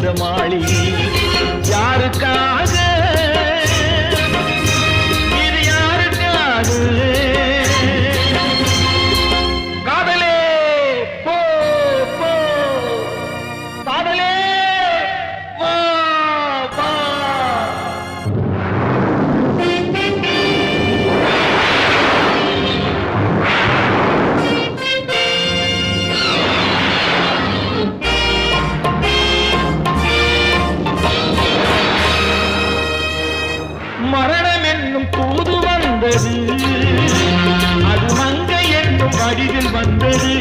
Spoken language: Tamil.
இந்த மாளிகை யாருக்காக இது யாருக்காக காதலே போ போ காதலே வா வா மரணம் என்னும் தூது வந்தது அது மங்கை என்னும் வடிவில் வந்தது